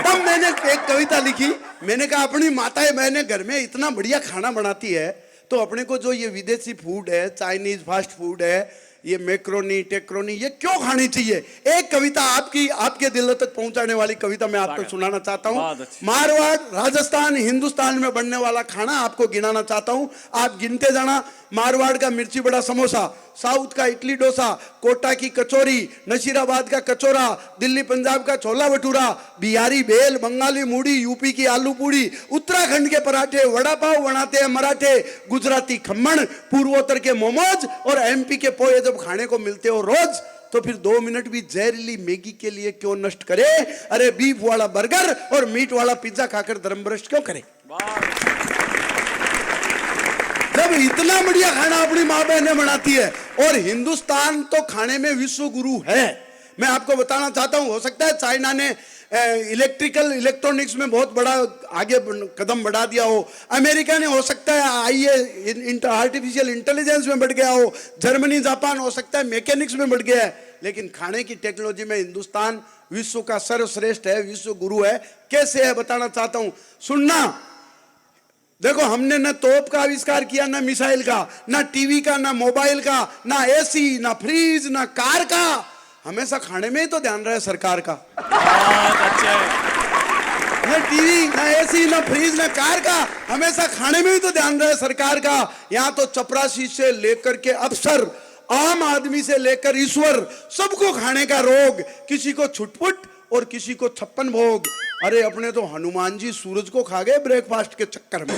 तब मैंने एक कविता लिखी। मैंने कहा अपनी माताएं बहनें घर में इतना बढ़िया खाना बनाती है, तो अपने को जो ये विदेशी फूड है, चाइनीज फास्ट फूड है, ये मैक्रोनी टेक्रोनी, ये क्यों खानी चाहिए? एक कविता आपके दिल तक पहुंचाने वाली कविता मैं आपको सुनाना चाहता हूँ। मारवाड़, राजस्थान, हिंदुस्तान में बनने वाला खाना आपको गिनाना चाहता हूँ, आप गिनते जाना। मारवाड़ का मिर्ची बड़ा समोसा, साउथ का इडली डोसा, कोटा की कचौरी, नशीराबाद का कचौरा, दिल्ली पंजाब का छोला भटूरा, बिहारी भेल, बंगाली मूढ़ी, यूपी की आलू पूड़ी, उत्तराखंड के पराठे, वड़ा पाव बनाते हैं मराठे, गुजराती खम्मण, पूर्वोत्तर के मोमोज और एमपी के पोहे जब खाने को मिलते हो रोज, तो फिर 2 मिनट भी जहरीली मैगी के लिए क्यों नष्ट करे? अरे बीफ वाला बर्गर और मीट वाला पिज्जा खाकर धर्मभ्रष्ट क्यों करे? जब इतना बढ़िया खाना अपनी माँ बहनें बनाती है, और हिंदुस्तान तो खाने में विश्व गुरु है। मैं आपको बताना चाहता हूं, हो सकता है चाइना ने इलेक्ट्रॉनिक्स में बहुत बड़ा आगे कदम बढ़ा दिया हो, अमेरिका ने हो सकता है आईए आर्टिफिशियल इंटेलिजेंस में बढ़ गया हो, जर्मनी जापान हो सकता है मैकेनिक्स में बढ़ गया है, लेकिन खाने की टेक्नोलॉजी में हिंदुस्तान विश्व का सर्वश्रेष्ठ है, विश्व गुरु है। कैसे है बताना चाहता हूं, सुनना। देखो, हमने न तोप का आविष्कार किया, ना मिसाइल का, ना टीवी का, ना मोबाइल का, ना एसी, ना फ्रिज, ना कार का, हमेशा खाने में ही तो ध्यान रहे सरकार का। ना टीवी, ना एसी, ना फ्रिज, ना कार का, हमेशा खाने में ही तो ध्यान रहे सरकार का। यहाँ तो चपरासी से लेकर के अफसर, आम आदमी से लेकर ईश्वर, सबको खाने का रोग, किसी को छुटपुट और किसी को 56 भोग। अरे अपने तो हनुमान जी सूरज को खा गए ब्रेकफास्ट के चक्कर में।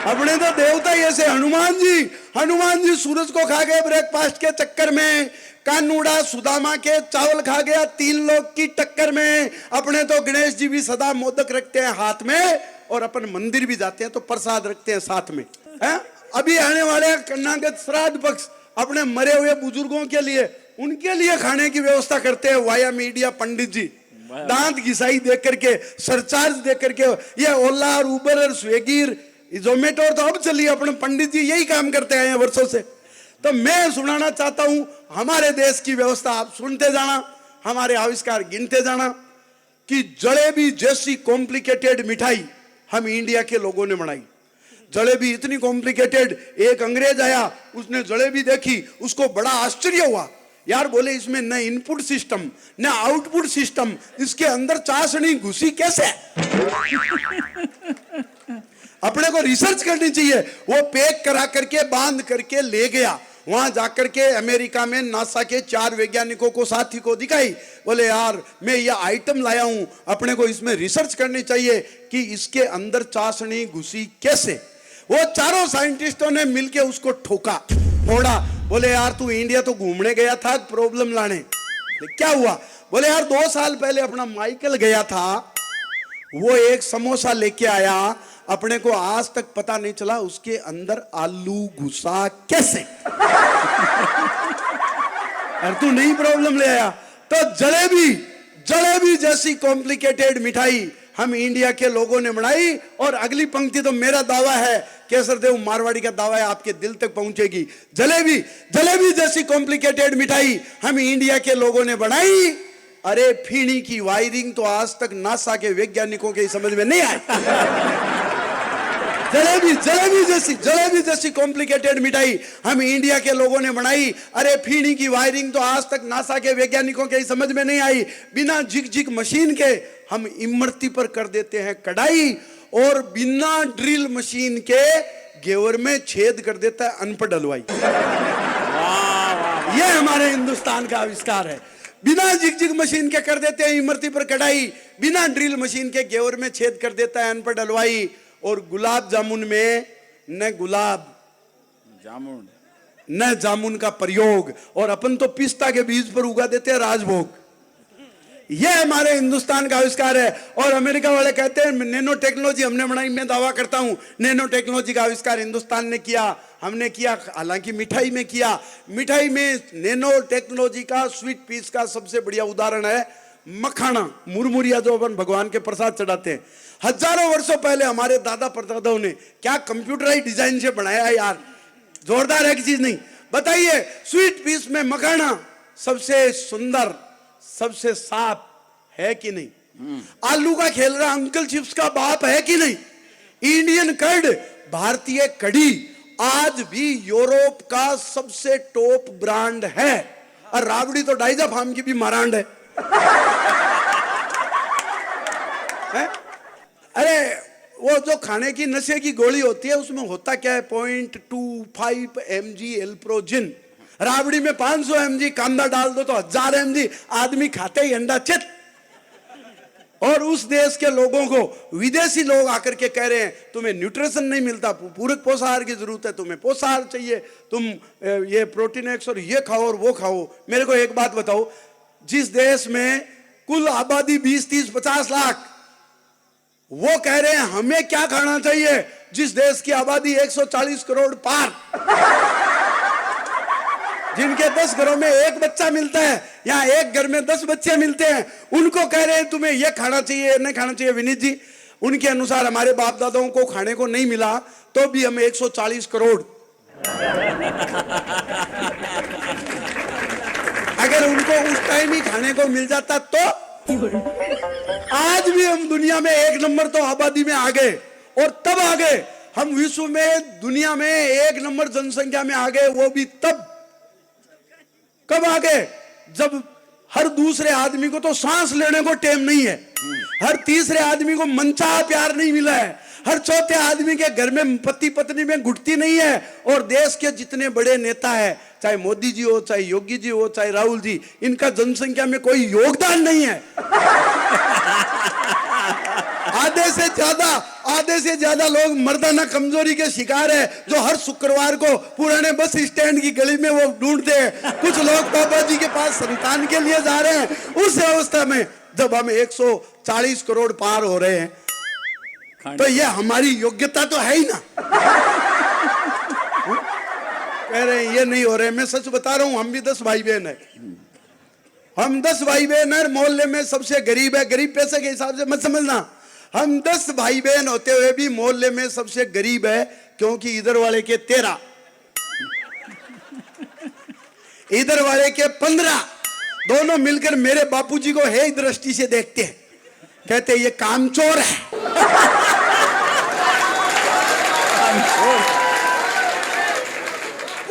अपने तो देवता ही ऐसे, हनुमान जी सूरज को खा गए ब्रेकफास्ट के चक्कर में। कानूड़ा सुदामा के चावल खा गया 3 लोग की टक्कर में। अपने तो गणेश जी भी सदा मोदक रखते हैं हाथ में, और अपन मंदिर भी जाते हैं तो प्रसाद रखते हैं साथ में, है? अभी आने वाले कन्नागत श्राद्ध पक्ष, अपने मरे हुए बुजुर्गों के लिए, उनके लिए खाने की व्यवस्था करते हैं वाया मीडिया पंडित जी। दांत घिसाई दे करके, सरचार्ज दे करके, ये ओला और उबर और स्विगी, जोमेटो तो अब चलिए, अपने पंडित जी यही काम करते आए हैं वर्षों से। तो मैं सुनाना चाहता हूं हमारे देश की व्यवस्था, आप सुनते जाना, हमारे आविष्कार गिनते जाना, कि जलेबी जैसी कॉम्प्लिकेटेड मिठाई हम इंडिया के लोगों ने बनाई। जलेबी इतनी कॉम्प्लिकेटेड, एक अंग्रेज आया, उसने जलेबी देखी, उसको बड़ा आश्चर्य हुआ। यार बोले, इसमें न इनपुट सिस्टम न आउटपुट सिस्टम, इसके अंदर चाशनी घुसी कैसे? अपने को रिसर्च करनी चाहिए। वो पैक करा करके बांध करके ले गया, वहां जाकर के अमेरिका में नासा के 4 वैज्ञानिकों को, साथी को दिखाई। बोले यार मैं ये आइटम लाया हूं, अपने को इसमें रिसर्च करनी चाहिए कि इसके अंदर चाशनी घुसी कैसे। वो चारों साइंटिस्टों ने मिलके उसको ठोका, फोड़ा। बोले यार तू इंडिया तो घूमने गया था प्रॉब्लम लाने, क्या हुआ? बोले यार 2 साल पहले अपना माइकल गया था, वो एक समोसा लेके आया, अपने को आज तक पता नहीं चला उसके अंदर आलू घुसा कैसे। और तू नई प्रॉब्लम ले आया। तो जलेबी जैसी कॉम्प्लिकेटेड मिठाई हम इंडिया के लोगों ने बनाई। और अगली पंक्ति तो मेरा दावा है, केसरदेव मारवाड़ी का दावा है, आपके दिल तक पहुंचेगी। जलेबी जैसी कॉम्प्लिकेटेड मिठाई हम इंडिया के लोगों ने बनाई। अरे फीनी की वायरिंग तो आज तक नासा के वैज्ञानिकों के समझ में नहीं आई। जलेबी जैसी कॉम्प्लिकेटेड मिठाई हम इंडिया के लोगों ने बनाई। अरे फीनी की वायरिंग तो आज तक नासा के वैज्ञानिकों के समझ में नहीं आई। बिना झिक मशीन के हम इमरती पर कर देते हैं कढ़ाई, और बिना ड्रिल मशीन के घेवर में छेद कर देता है अनपढ़ हलवाई। ये हमारे हिंदुस्तान का आविष्कार है। बिना झिक मशीन के कर देते हैं इमरती पर कढ़ाई, बिना ड्रिल मशीन के घेवर में छेद कर देता है अनपढ़ हलवाई। और गुलाब जामुन में न गुलाब जामुन न जामुन का प्रयोग, और अपन तो पिस्ता के बीज पर उगा देते हैं राजभोग। यह हमारे हिंदुस्तान का आविष्कार है। और अमेरिका वाले कहते हैं नैनो टेक्नोलॉजी हमने बनाई। मैं दावा करता हूं नैनो टेक्नोलॉजी का आविष्कार हिंदुस्तान ने किया, हमने किया। हालांकि मिठाई में किया। मिठाई में नैनो टेक्नोलॉजी का स्वीट पीस का सबसे बढ़िया उदाहरण है मखाना, मुरमुरिया, जो अपन भगवान के प्रसाद चढ़ाते हैं। हजारों वर्षों पहले हमारे दादा परदादाओं ने क्या कंप्यूटराइज डिजाइन से बनाया है यार, जोरदार है कि चीज नहीं? बताइए, स्वीट पीस में मखाना सबसे सुंदर, सबसे साफ है कि नहीं? आलू का खेल रहा अंकल चिप्स का बाप है कि नहीं? इंडियन कर्ड, भारतीय कड़ी आज भी यूरोप का सबसे टॉप ब्रांड है। और राबड़ी तो डाइजा फार्म की भी मरांड है। अरे वो जो खाने की नशे की गोली होती है उसमें होता क्या है? 0.25 mg एल्प्रोजिन। राबड़ी में 500 mg कांदा डाल दो तो 1000 mg, आदमी खाते ही अंडा चित। और उस देश के लोगों को विदेशी लोग आकर के कह रहे हैं तुम्हें न्यूट्रिशन नहीं मिलता, पूरक पोषाहार की जरूरत है, तुम्हें पोषाहार चाहिए, तुम ये प्रोटीन एक्स और ये खाओ और वो खाओ। मेरे को एक बात बताओ, जिस देश में कुल आबादी 20, 30, 50 लाख, वो कह रहे हैं हमें क्या खाना चाहिए जिस देश की आबादी 140 करोड़ पार, जिनके 10 घरों में एक बच्चा मिलता है या एक घर में 10 बच्चे मिलते हैं, उनको कह रहे हैं तुम्हें यह खाना चाहिए नहीं खाना चाहिए। विनीत जी, उनके अनुसार हमारे बाप दादाओं को खाने को नहीं मिला तो भी हमें 140 करोड़ अगर उनको उस टाइम ही खाने को मिल जाता तो आज भी हम दुनिया में 1 नंबर तो आबादी में आ गए। और तब आ गए हम विश्व में, दुनिया में 1 नंबर जनसंख्या में आ गए, वो भी तब कब आ गए? जब हर दूसरे आदमी को तो सांस लेने को टाइम नहीं है, हर तीसरे आदमी को मनचाहा प्यार नहीं मिला है, हर चौथे आदमी के घर में पति पत्नी में घुटती नहीं है। और देश के जितने बड़े नेता है, चाहे मोदी जी हो, चाहे योगी जी हो, चाहे राहुल जी, इनका जनसंख्या में कोई योगदान नहीं है। आधे से ज्यादा लोग मर्दाना कमजोरी के शिकार है, जो हर शुक्रवार को पुराने बस स्टैंड की गली में वो ढूंढते हैं। कुछ लोग पापा जी के पास संतान के लिए जा रहे हैं। उस अवस्था में जब हम 140 करोड़ पार हो रहे हैं तो ये हमारी योग्यता तो है ही ना। कह रहे हैं ये नहीं हो रहे, मैं सच बता रहा हूं, हम भी 10 भाई बहन है, हम 10 भाई बहन है, मोहल्ले में सबसे गरीब है। गरीब पैसे के हिसाब से मत समझना, हम 10 भाई बहन होते हुए भी मोहल्ले में सबसे गरीब है, क्योंकि इधर वाले के 13, इधर वाले के 15, दोनों मिलकर मेरे बापूजी को हे दृष्टि से देखते हैं, कहते ये कामचोर है।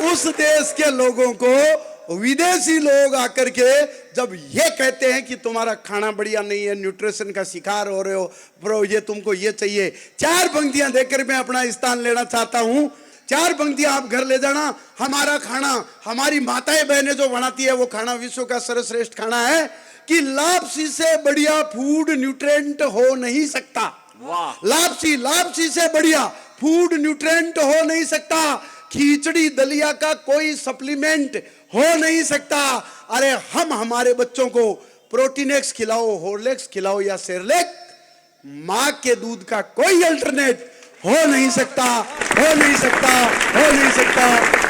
उस देश के लोगों को विदेशी लोग आकर के जब ये कहते हैं कि तुम्हारा खाना बढ़िया नहीं है, न्यूट्रिशन का शिकार हो रहे हो ब्रो, ये तुमको ये चाहिए, 4 पंक्तियां देकर मैं अपना स्थान लेना चाहता हूं। 4 पंक्तियां आप घर ले जाना। हमारा खाना, हमारी माताएं बहनें जो बनाती है वो खाना विश्व का सर्वश्रेष्ठ खाना है कि लापसी से बढ़िया फूड न्यूट्रिएंट हो नहीं सकता। लापसी से बढ़िया फूड न्यूट्रिएंट हो नहीं सकता। खिचड़ी दलिया का कोई सप्लीमेंट हो नहीं सकता। अरे हम हमारे बच्चों को प्रोटीन एक्स खिलाओ, हॉर्लिक्स खिलाओ या सेरेलैक, मां के दूध का कोई अल्टरनेट हो नहीं सकता, हो नहीं सकता, हो नहीं सकता।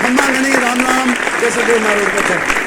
अम्मा गणी राम राम, जैसे देव मारो।